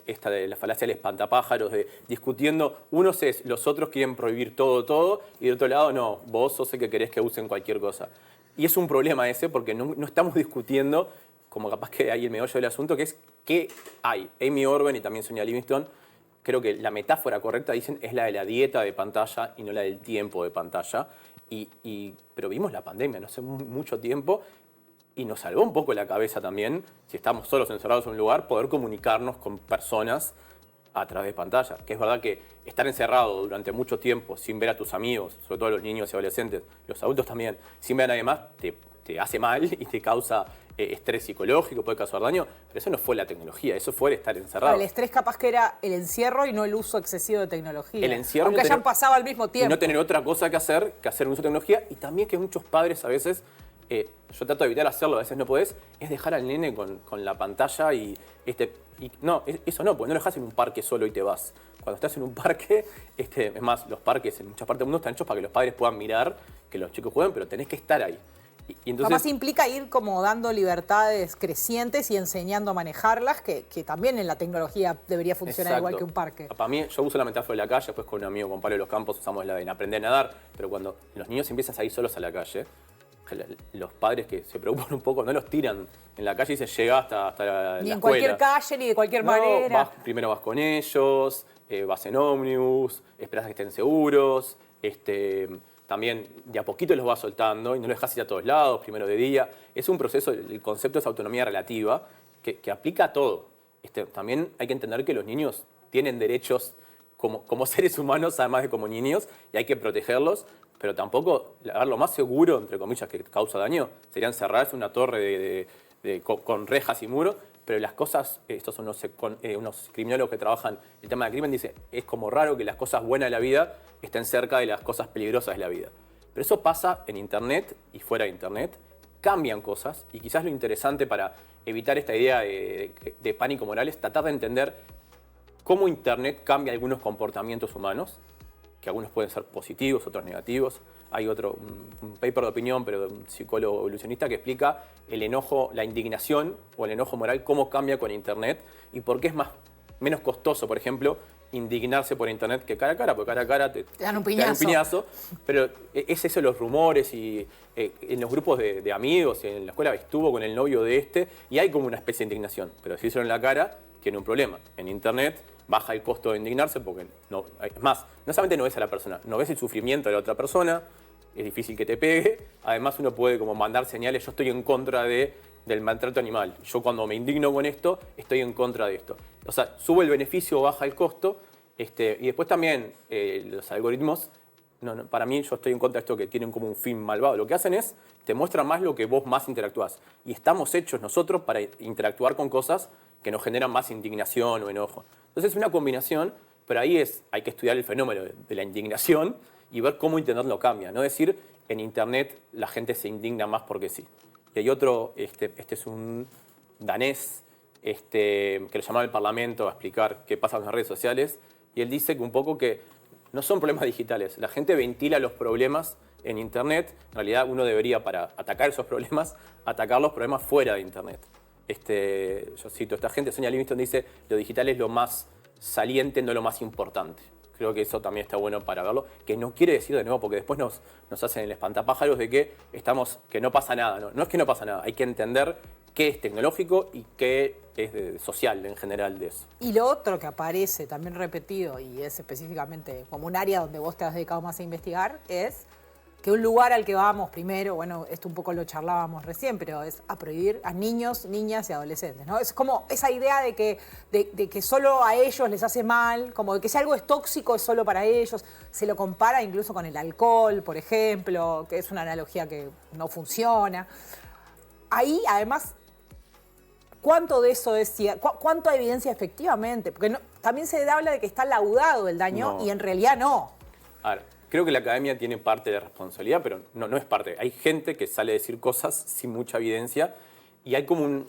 esta de la falacia del espantapájaros, de discutiendo, unos es, los otros quieren prohibir todo, y de otro lado, no, vos sos el que querés que usen cualquier cosa. Y es un problema ese, porque no estamos discutiendo, como capaz que hay el meollo del asunto, que es qué hay. Amy Orben y también Sonia Livingston, creo que la metáfora correcta, dicen, es la de la dieta de pantalla y no la del tiempo de pantalla. Pero vimos la pandemia no hace mucho tiempo, y nos salvó un poco la cabeza también, si estamos solos encerrados en un lugar, poder comunicarnos con personas a través de pantalla. Que es verdad que estar encerrado durante mucho tiempo sin ver a tus amigos, sobre todo los niños y adolescentes, los adultos también, sin ver a nadie más, te hace mal y te causa estrés psicológico, puede causar daño, pero eso no fue la tecnología, eso fue el estar encerrado. El estrés capaz que era el encierro y no el uso excesivo de tecnología. El encierro, aunque hayan pasado al mismo tiempo. Y no tener otra cosa que hacer un uso de tecnología, y también que muchos padres a veces, yo trato de evitar hacerlo, a veces no podés, es dejar al nene con la pantalla no, eso no, porque no lo dejás en un parque solo y te vas. Cuando estás en un parque, es más, los parques en muchas partes del mundo están hechos para que los padres puedan mirar que los chicos jueguen, pero tenés que estar ahí. Y entonces, además implica ir como dando libertades crecientes y enseñando a manejarlas, que también en la tecnología debería funcionar exacto. igual que un parque. Para mí, yo uso la metáfora de la calle, después con un amigo, con Pablo de los Campos, usamos la de aprender a nadar, pero cuando los niños empiezan a salir solos a la calle, los padres que se preocupan un poco no los tiran en la calle y dicen llega hasta la escuela. Ni en cualquier calle, ni de cualquier manera. Primero vas con ellos, vas en ómnibus, esperas a que estén seguros, también de a poquito los vas soltando y no los dejas ir a todos lados, primero de día. Es un proceso, el concepto es autonomía relativa, que aplica a todo. También hay que entender que los niños tienen derechos como seres humanos, además de como niños, y hay que protegerlos, pero tampoco, lo más seguro, entre comillas, que causa daño, sería encerrarse en una torre con rejas y muros, pero las cosas, estos son unos criminólogos que trabajan el tema del crimen, dicen, es como raro que las cosas buenas de la vida estén cerca de las cosas peligrosas de la vida. Pero eso pasa en Internet y fuera de Internet, cambian cosas, y quizás lo interesante para evitar esta idea de pánico moral es tratar de entender cómo Internet cambia algunos comportamientos humanos, que algunos pueden ser positivos, otros negativos. Hay un paper de opinión, pero de un psicólogo evolucionista, que explica el enojo, la indignación o el enojo moral, cómo cambia con Internet y por qué es menos costoso, por ejemplo, indignarse por Internet que cara a cara, porque cara a cara te dan un piñazo. Pero es eso, los rumores, y en los grupos de amigos, en la escuela estuvo con el novio de y hay como una especie de indignación, pero si eso en la cara, tiene un problema. En Internet baja el costo de indignarse porque es más, no solamente no ves a la persona, no ves el sufrimiento de la otra persona, es difícil que te pegue, además uno puede como mandar señales, yo estoy en contra del maltrato animal, yo cuando me indigno con esto, estoy en contra de esto. O sea, sube el beneficio, baja el costo, y después también los algoritmos, para mí yo estoy en contra de esto, que tienen como un fin malvado. Lo que hacen es, te muestran más lo que vos más interactúas. Y estamos hechos nosotros para interactuar con cosas que nos generan más indignación o enojo. Entonces es una combinación, pero ahí hay que estudiar el fenómeno de la indignación y ver cómo Internet lo cambia. No decir, en Internet la gente se indigna más porque sí. Y hay otro, este es un danés, que lo llamaba al Parlamento a explicar qué pasa con las redes sociales, y él dice que un poco que no son problemas digitales. La gente ventila los problemas en Internet. En realidad uno debería, para atacar esos problemas, atacar los problemas fuera de Internet. Yo cito a esta gente, Sonia Livingston dice, lo digital es lo más saliente, no lo más importante. Creo que eso también está bueno para verlo, que no quiere decir de nuevo, porque después nos hacen el espantapájaros de que no pasa nada. No es que no pasa nada, hay que entender qué es tecnológico y qué es social en general de eso. Y lo otro que aparece también repetido, y es específicamente como un área donde vos te has dedicado más a investigar, es que un lugar al que vamos primero, bueno, esto un poco lo charlábamos recién, pero es a prohibir a niños, niñas y adolescentes, ¿no? Es como esa idea de que solo a ellos les hace mal, como de que si algo es tóxico es solo para ellos. Se lo compara incluso con el alcohol, por ejemplo, que es una analogía que no funciona. Ahí, además, ¿cuánto de eso es cierto? ¿Cuánto hay evidencia efectivamente? Porque también se habla de que está laudado el daño y en realidad no. A ver, creo que la academia tiene parte de responsabilidad, pero no es parte. Hay gente que sale a decir cosas sin mucha evidencia y hay como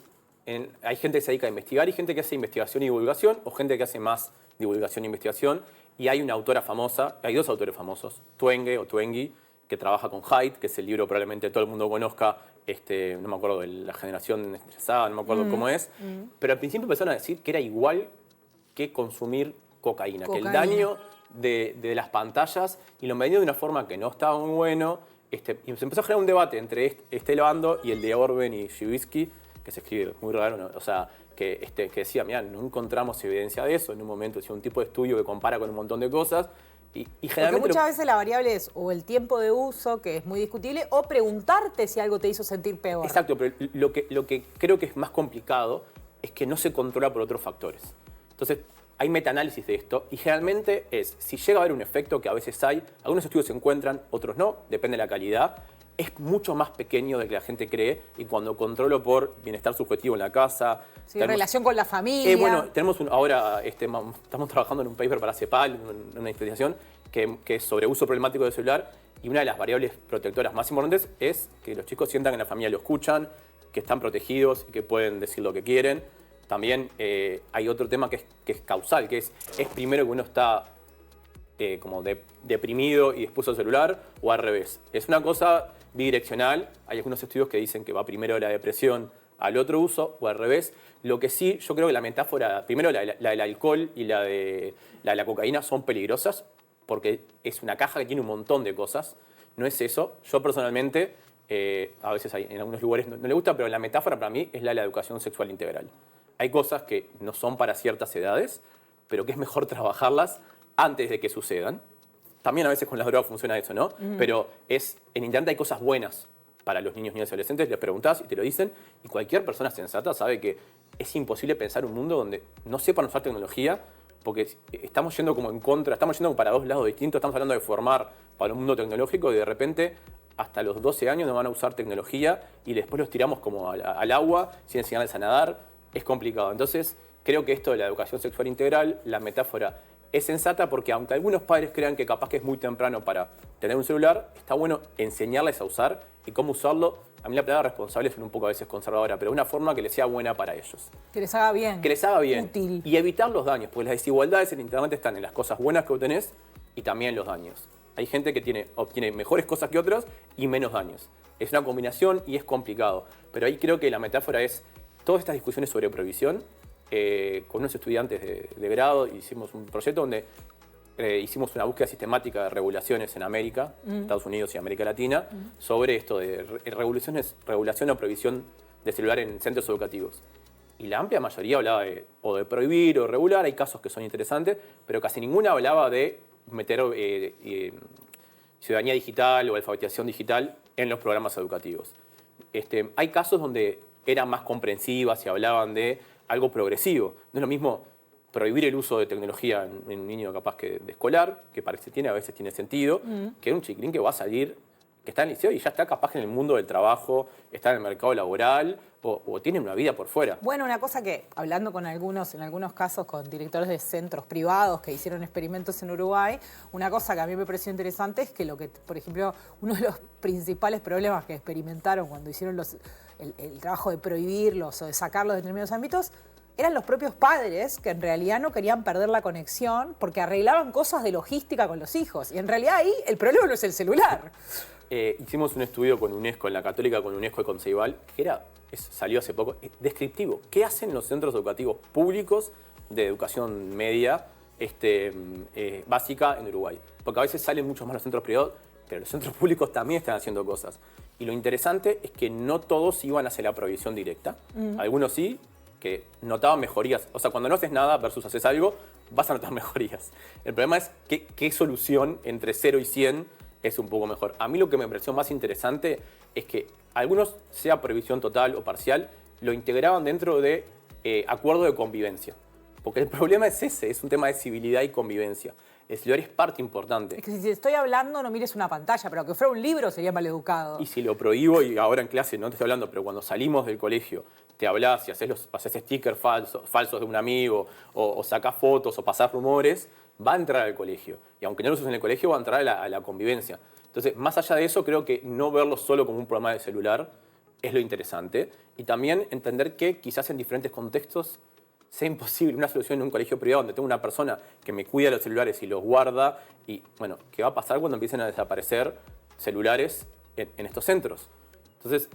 hay gente que se dedica a investigar y gente que hace investigación y divulgación o gente que hace más divulgación e investigación. Y hay una autora famosa, hay dos autores famosos, Twenge, que trabaja con Haidt, que es el libro probablemente todo el mundo conozca, no me acuerdo de la generación estresada, no me acuerdo cómo es, pero al principio empezaron a decir que era igual que consumir cocaína. Que el daño de las pantallas, y lo medían de una forma que no estaba muy bueno, y se empezó a generar un debate entre este bando y el de Orben y Zywicki, que se escribe muy raro, ¿no? O sea, que decía, mirá, no encontramos evidencia de eso, en un momento hicieron un tipo de estudio que compara con un montón de cosas, y generalmente... Porque muchas veces la variable es o el tiempo de uso, que es muy discutible, o preguntarte si algo te hizo sentir peor. Exacto, pero lo que creo que es más complicado es que no se controla por otros factores. Entonces, hay metaanálisis de esto y generalmente si llega a haber un efecto, que a veces hay, algunos estudios se encuentran, otros no, depende de la calidad, es mucho más pequeño de lo que la gente cree y cuando controlo por bienestar subjetivo en la casa... Sí, relación con la familia... bueno, tenemos ahora estamos trabajando en un paper para CEPAL, una investigación que es sobre uso problemático del celular y una de las variables protectoras más importantes es que los chicos sientan que en la familia lo escuchan, que están protegidos y que pueden decir lo que quieren. También hay otro tema que es causal, que es primero que uno está como deprimido y después al celular, o al revés. Es una cosa bidireccional. Hay algunos estudios que dicen que va primero la depresión al otro uso, o al revés. Lo que sí, yo creo que la metáfora, primero la del alcohol y la de la cocaína son peligrosas, porque es una caja que tiene un montón de cosas. No es eso. Yo personalmente, a veces en algunos lugares no le gusta, pero la metáfora para mí es la de la educación sexual integral. Hay cosas que no son para ciertas edades, pero que es mejor trabajarlas antes de que sucedan. También a veces con las drogas funciona eso, ¿no? Pero en Internet hay cosas buenas para los niños, niñas y adolescentes. Les preguntás y te lo dicen. Y cualquier persona sensata sabe que es imposible pensar un mundo donde no sepan usar tecnología, porque estamos yendo como en contra, estamos yendo para dos lados distintos. Estamos hablando de formar para un mundo tecnológico y de repente hasta los 12 años no van a usar tecnología y después los tiramos como al agua sin enseñarles a nadar. Es complicado. Entonces, creo que esto de la educación sexual integral, la metáfora es sensata porque aunque algunos padres crean que capaz que es muy temprano para tener un celular, está bueno enseñarles a usar y cómo usarlo. A mí la palabra responsable es un poco a veces conservadora, pero de una forma que les sea buena para ellos. Que les haga bien. Que les haga bien. Útil. Y evitar los daños, porque las desigualdades en Internet están en las cosas buenas que obtenés y también los daños. Hay gente que obtiene mejores cosas que otros y menos daños. Es una combinación y es complicado. Pero ahí creo que la metáfora es todas estas discusiones sobre prohibición. Con unos estudiantes de grado hicimos un proyecto donde hicimos una búsqueda sistemática de regulaciones en América, Estados Unidos y América Latina, sobre esto de regulación o prohibición de celular en centros educativos. Y la amplia mayoría hablaba de prohibir o regular. Hay casos que son interesantes, pero casi ninguna hablaba de meter ciudadanía digital o alfabetización digital en los programas educativos. Hay casos donde eran más comprensivas y hablaban de algo progresivo. No es lo mismo prohibir el uso de tecnología en un niño capaz que de escolar, que parece a veces tiene sentido, que un chiquilín que va a salir, que está en el liceo y ya está capaz en el mundo del trabajo, está en el mercado laboral o tiene una vida por fuera. Bueno, una cosa que, hablando en algunos casos con directores de centros privados que hicieron experimentos en Uruguay, una cosa que a mí me pareció interesante es que por ejemplo, uno de los principales problemas que experimentaron cuando hicieron el trabajo de prohibirlos o de sacarlos de determinados ámbitos eran los propios padres que en realidad no querían perder la conexión porque arreglaban cosas de logística con los hijos. Y en realidad ahí el problema no es el celular. Hicimos un estudio con UNESCO, en la Católica, con UNESCO y con Ceibal, que salió hace poco, descriptivo. ¿Qué hacen los centros educativos públicos de educación media básica en Uruguay? Porque a veces salen muchos más los centros privados, pero los centros públicos también están haciendo cosas. Y lo interesante es que no todos iban hacia la prohibición directa. Algunos sí, que notaban mejorías. O sea, cuando no haces nada versus haces algo, vas a notar mejorías. El problema es qué solución entre 0 y 100 es un poco mejor. A mí lo que me pareció más interesante es que algunos, sea prohibición total o parcial, lo integraban dentro de acuerdo de convivencia. Porque el problema es ese, es un tema de civilidad y convivencia. El celular es parte importante. Es que si te estoy hablando, no mires una pantalla, pero que fuera un libro sería maleducado. Y si lo prohíbo, y ahora en clase no te estoy hablando, pero cuando salimos del colegio, te hablas y haces stickers falsos de un amigo, o sacás fotos, o pasás rumores, va a entrar al colegio. Y aunque no lo uses en el colegio, va a entrar a la convivencia. Entonces, más allá de eso, creo que no verlo solo como un programa de celular es lo interesante. Y también entender que quizás en diferentes contextos sea imposible una solución en un colegio privado donde tengo una persona que me cuida los celulares y los guarda. Y bueno, ¿qué va a pasar cuando empiecen a desaparecer celulares en estos centros? Entonces,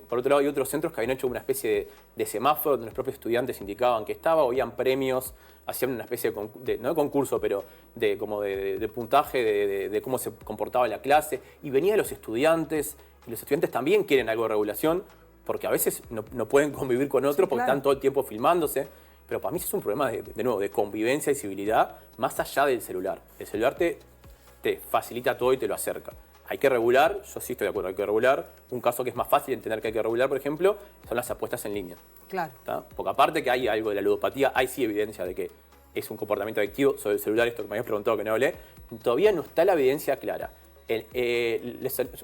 por otro lado, hay otros centros que habían hecho una especie de semáforo donde los propios estudiantes indicaban que estaba, o habían premios, hacían una especie no de concurso, pero de puntaje de cómo se comportaba la clase. Y venían los estudiantes, y los estudiantes también quieren algo de regulación, porque a veces no pueden convivir con otros porque están todo el tiempo filmándose. Pero para mí eso es un problema, de nuevo, de convivencia y civilidad más allá del celular. El celular te facilita todo y te lo acerca. Hay que regular, yo sí estoy de acuerdo, hay que regular. Un caso que es más fácil de entender que hay que regular, por ejemplo, son las apuestas en línea. Claro. ¿Tá? Porque aparte que hay algo de la ludopatía, hay sí evidencia de que es un comportamiento adictivo. Sobre el celular, esto que me habías preguntado que no hablé, todavía no está la evidencia clara.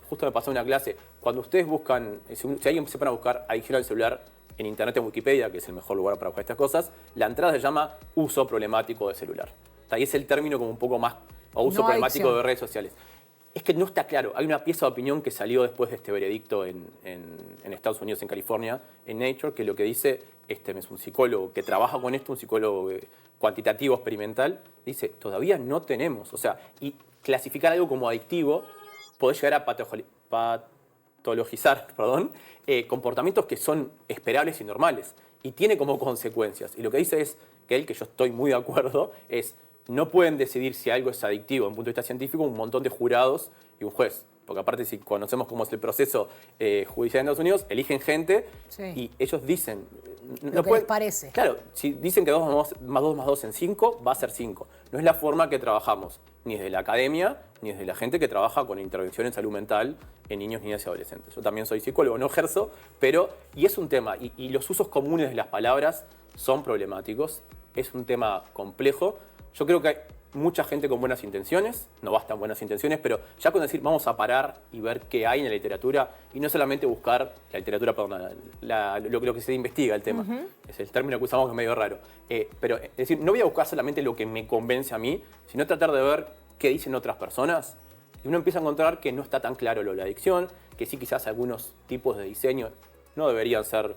Justo me pasó una clase, cuando ustedes buscan, si alguien se pone a buscar adicción al celular en internet, en Wikipedia, que es el mejor lugar para buscar estas cosas, la entrada se llama uso problemático de celular. Ahí es el término como un poco más, o uso problemático adicción de redes sociales. Es que no está claro. Hay una pieza de opinión que salió después de este veredicto en Estados Unidos, en California, en Nature, que lo que dice, es un psicólogo que trabaja con esto, un psicólogo cuantitativo, experimental, dice, todavía no tenemos. O sea, y clasificar algo como adictivo puede llegar a patologizar comportamientos que son esperables y normales. Y tiene como consecuencias. Y lo que dice es que yo estoy muy de acuerdo, es no pueden decidir si algo es adictivo desde un punto de vista científico un montón de jurados y un juez. Porque aparte, si conocemos cómo es el proceso judicial en Estados Unidos, eligen gente y ellos dicen... Lo que les parece. Claro, si dicen que 2 más 2 en 5, va a ser 5. No es la forma que trabajamos, ni desde la academia, ni desde la gente que trabaja con intervención en salud mental en niños, niñas y adolescentes. Yo también soy psicólogo, no ejerzo, pero... Y es un tema, y los usos comunes de las palabras son problemáticos. Es un tema complejo. Yo creo que hay mucha gente con buenas intenciones, no bastan buenas intenciones, pero ya con decir vamos a parar y ver qué hay en la literatura y no solamente buscar la literatura, perdón, lo que se investiga el tema. Es el término que usamos que es medio raro. Pero es decir, no voy a buscar solamente lo que me convence a mí, sino tratar de ver qué dicen otras personas. Y uno empieza a encontrar que no está tan claro lo de la adicción, que sí quizás algunos tipos de diseño no deberían ser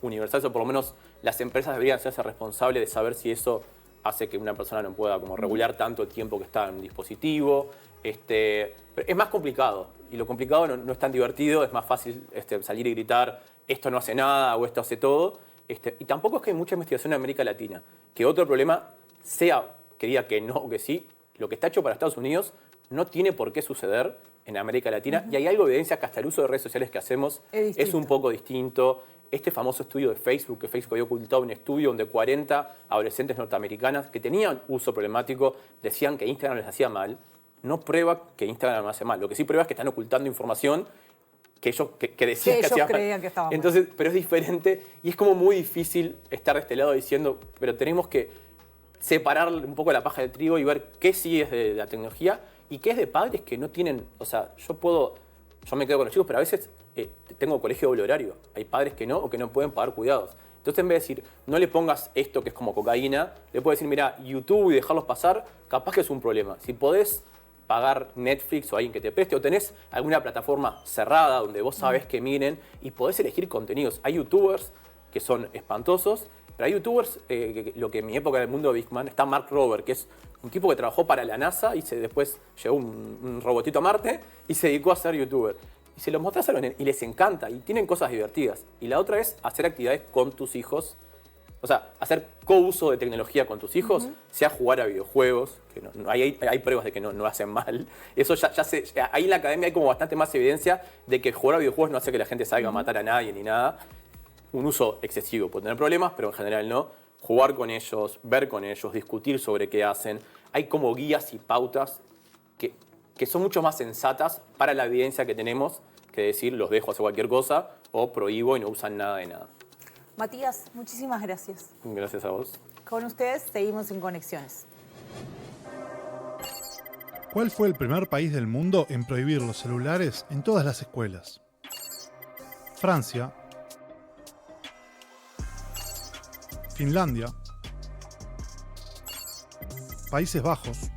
universales, o por lo menos las empresas deberían hacerse responsables de saber si eso hace que una persona no pueda como regular tanto el tiempo que está en un dispositivo. Pero es más complicado. Y lo complicado no es tan divertido, es más fácil salir y gritar esto no hace nada o esto hace todo. Y tampoco es que hay mucha investigación en América Latina. Que otro problema sea que diga que no o que sí, lo que está hecho para Estados Unidos no tiene por qué suceder en América Latina. Y hay algo de evidencia que hasta el uso de redes sociales que hacemos es un poco distinto. Este famoso estudio de Facebook, que Facebook había ocultado un estudio donde 40 adolescentes norteamericanas que tenían uso problemático decían que Instagram les hacía mal, no prueba que Instagram hace mal. Lo que sí prueba es que están ocultando información que ellos que decían que hacía mal. Que estaba mal. Entonces, pero es diferente y es como muy difícil estar de este lado diciendo, pero tenemos que separar un poco la paja del trigo y ver qué sí es de la tecnología y qué es de padres que no tienen, o sea, yo me quedo con los chicos, pero a veces tengo colegio doble horario. Hay padres que no o que no pueden pagar cuidados. Entonces, en vez de decir, no le pongas esto que es como cocaína, le puedes decir, mira, YouTube y dejarlos pasar, capaz que es un problema. Si podés pagar Netflix o alguien que te preste, o tenés alguna plataforma cerrada donde vos sabés que miren y podés elegir contenidos. Hay YouTubers que son espantosos, pero hay YouTubers, lo que en mi época del mundo de Big Man, está Mark Rober, que es un tipo que trabajó para la NASA y después llevó un robotito a Marte y se dedicó a ser YouTuber. Y se los mostrás a los nenes y les encanta y tienen cosas divertidas. Y la otra es hacer actividades con tus hijos. O sea, hacer co-uso de tecnología con tus hijos, sea jugar a videojuegos, que hay pruebas de que no hacen mal. Eso ahí en la academia hay como bastante más evidencia de que jugar a videojuegos no hace que la gente salga a matar a nadie ni nada. Un uso excesivo puede tener problemas, pero en general no. Jugar con ellos, ver con ellos, discutir sobre qué hacen. Hay como guías y pautas que que son mucho más sensatas para la evidencia que tenemos que decir los dejo hacer cualquier cosa o prohíbo y no usan nada de nada. Matías, muchísimas gracias. Gracias a vos. Con ustedes seguimos en Conexiones. ¿Cuál fue el primer país del mundo en prohibir los celulares en todas las escuelas? Francia, Finlandia, Países Bajos,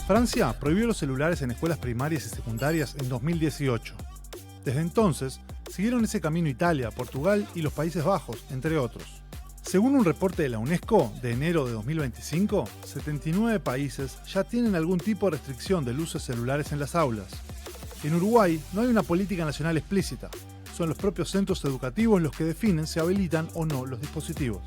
Francia prohibió los celulares en escuelas primarias y secundarias en 2018. Desde entonces, siguieron ese camino Italia, Portugal y los Países Bajos, entre otros. Según un reporte de la UNESCO de enero de 2025, 79 países ya tienen algún tipo de restricción del uso de celulares en las aulas. En Uruguay no hay una política nacional explícita. Son los propios centros educativos los que definen si habilitan o no los dispositivos.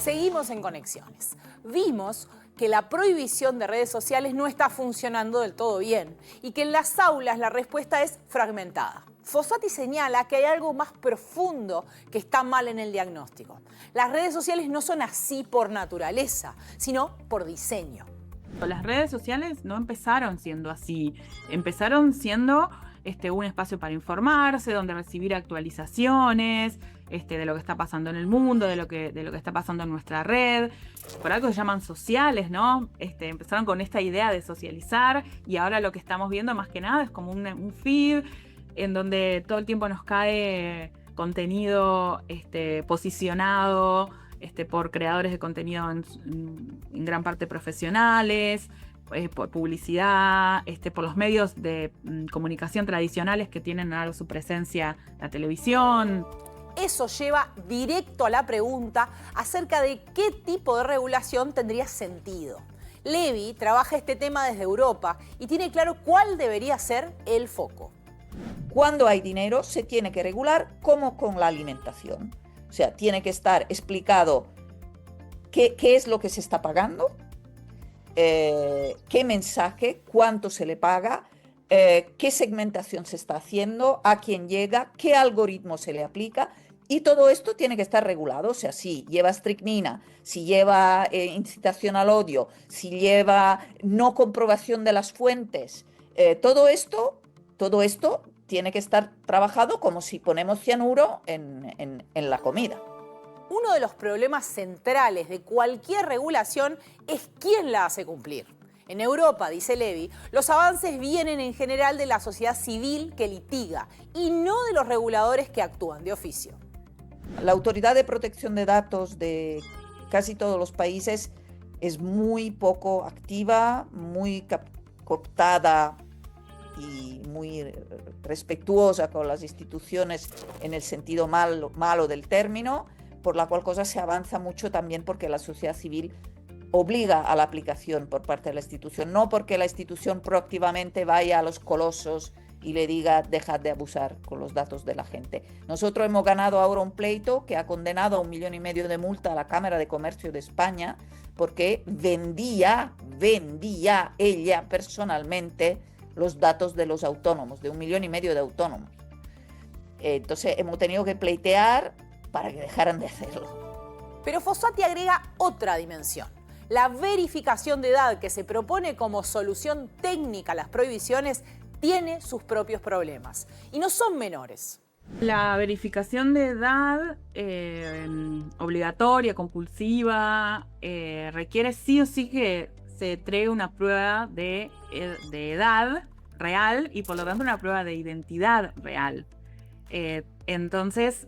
Seguimos en Conexiones. Vimos que la prohibición de redes sociales no está funcionando del todo bien y que en las aulas la respuesta es fragmentada. Fossati señala que hay algo más profundo que está mal en el diagnóstico. Las redes sociales no son así por naturaleza, sino por diseño. Las redes sociales no empezaron siendo así, empezaron siendo un espacio para informarse, donde recibir actualizaciones de lo que está pasando en el mundo, de lo que está pasando en nuestra red. Por algo se llaman sociales, ¿no? Empezaron con esta idea de socializar y ahora lo que estamos viendo más que nada es como un feed en donde todo el tiempo nos cae contenido posicionado por creadores de contenido en gran parte profesionales, por publicidad, por los medios de comunicación tradicionales que tienen ahora su presencia la televisión. Eso lleva directo a la pregunta acerca de qué tipo de regulación tendría sentido. Levi trabaja este tema desde Europa y tiene claro cuál debería ser el foco. Cuando hay dinero se tiene que regular como con la alimentación. O sea, tiene que estar explicado qué es lo que se está pagando, qué mensaje, cuánto se le paga, qué segmentación se está haciendo, a quién llega, qué algoritmo se le aplica, y todo esto tiene que estar regulado. O sea, si lleva estricnina, si lleva incitación al odio, si lleva no comprobación de las fuentes, todo esto tiene que estar trabajado como si ponemos cianuro en la comida. Uno de los problemas centrales de cualquier regulación es quién la hace cumplir. En Europa, dice Levi, los avances vienen en general de la sociedad civil que litiga y no de los reguladores que actúan de oficio. La Autoridad de Protección de Datos de casi todos los países es muy poco activa, muy cooptada y muy respetuosa con las instituciones en el sentido malo del término, por la cual cosa se avanza mucho también porque la sociedad civil obliga a la aplicación por parte de la institución, no porque la institución proactivamente vaya a los colosos y le diga dejad de abusar con los datos de la gente. Nosotros hemos ganado ahora un pleito que ha condenado a 1,5 millones de multa a la Cámara de Comercio de España porque vendía ella personalmente los datos de los autónomos, de 1,5 millones de autónomos. Entonces hemos tenido que pleitear para que dejaran de hacerlo. Pero Fossati agrega otra dimensión. La verificación de edad que se propone como solución técnica a las prohibiciones tiene sus propios problemas y no son menores. La verificación de edad obligatoria, compulsiva, requiere sí o sí que se entregue una prueba de edad real y por lo tanto una prueba de identidad real. Entonces,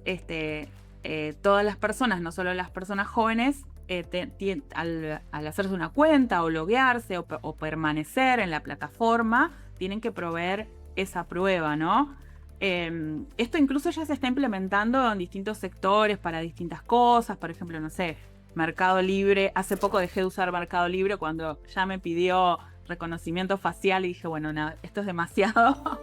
todas las personas, no solo las personas jóvenes, al hacerse una cuenta o loguearse o permanecer en la plataforma, tienen que proveer esa prueba, ¿no? Esto incluso ya se está implementando en distintos sectores para distintas cosas. Por ejemplo, no sé, Mercado Libre. Hace poco dejé de usar Mercado Libre cuando ya me pidió reconocimiento facial y dije, bueno, nada, esto es demasiado.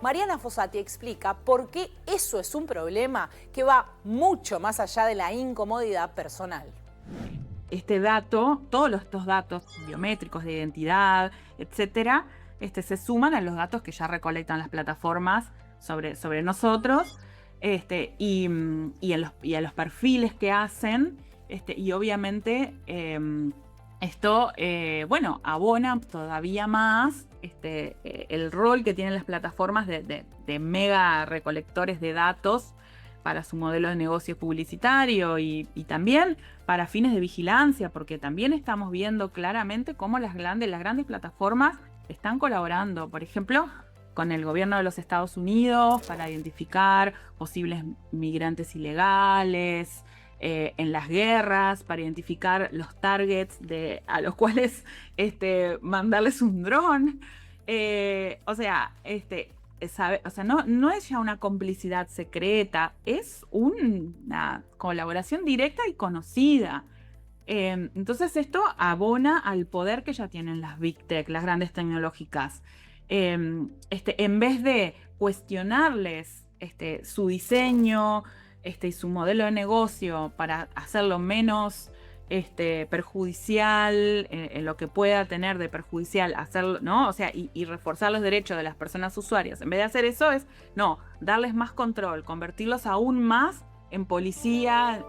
Mariana Fossati explica por qué eso es un problema que va mucho más allá de la incomodidad personal. este dato, todos estos datos biométricos de identidad, etcétera, se suman a los datos que ya recolectan las plataformas sobre nosotros, y a los perfiles que hacen, y obviamente esto, abona todavía más el rol que tienen las plataformas de mega recolectores de datos para su modelo de negocio publicitario y también para fines de vigilancia, porque también estamos viendo claramente cómo las grandes plataformas están colaborando, por ejemplo, con el gobierno de los Estados Unidos para identificar posibles migrantes ilegales, en las guerras, para identificar los targets a los cuales mandarles un dron. No es ya una complicidad secreta, es una colaboración directa y conocida. Entonces esto abona al poder que ya tienen las Big Tech, las grandes tecnológicas. En vez de cuestionarles su diseño y su modelo de negocio para hacerlo menos perjudicial, en lo que pueda tener de perjudicial, hacerlo, ¿no? O sea, y reforzar los derechos de las personas usuarias. En vez de hacer eso darles más control, convertirlos aún más en policía.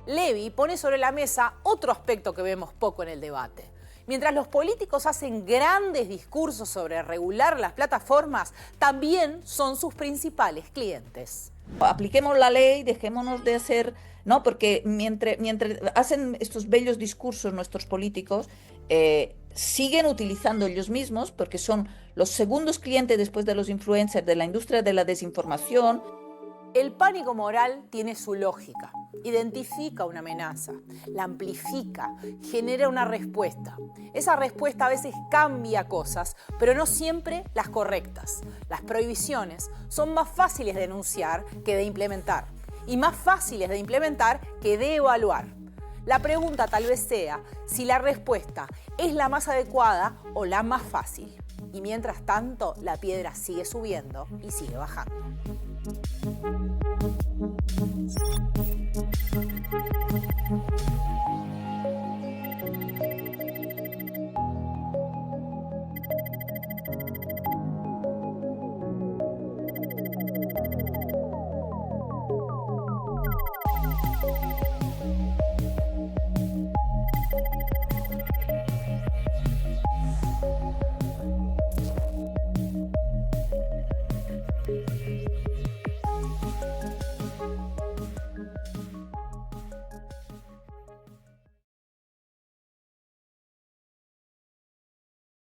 Levy pone sobre la mesa otro aspecto que vemos poco en el debate. Mientras los políticos hacen grandes discursos sobre regular las plataformas, también son sus principales clientes. Apliquemos la ley, dejémonos de hacer, ¿no? Porque mientras hacen estos bellos discursos nuestros políticos, siguen utilizando ellos mismos, porque son los segundos clientes después de los influencers de la industria de la desinformación. El pánico moral tiene su lógica. Identifica una amenaza, la amplifica, genera una respuesta. Esa respuesta a veces cambia cosas, pero no siempre las correctas. Las prohibiciones son más fáciles de enunciar que de implementar, y más fáciles de implementar que de evaluar. La pregunta tal vez sea si la respuesta es la más adecuada o la más fácil. Y mientras tanto, la piedra sigue subiendo y sigue bajando.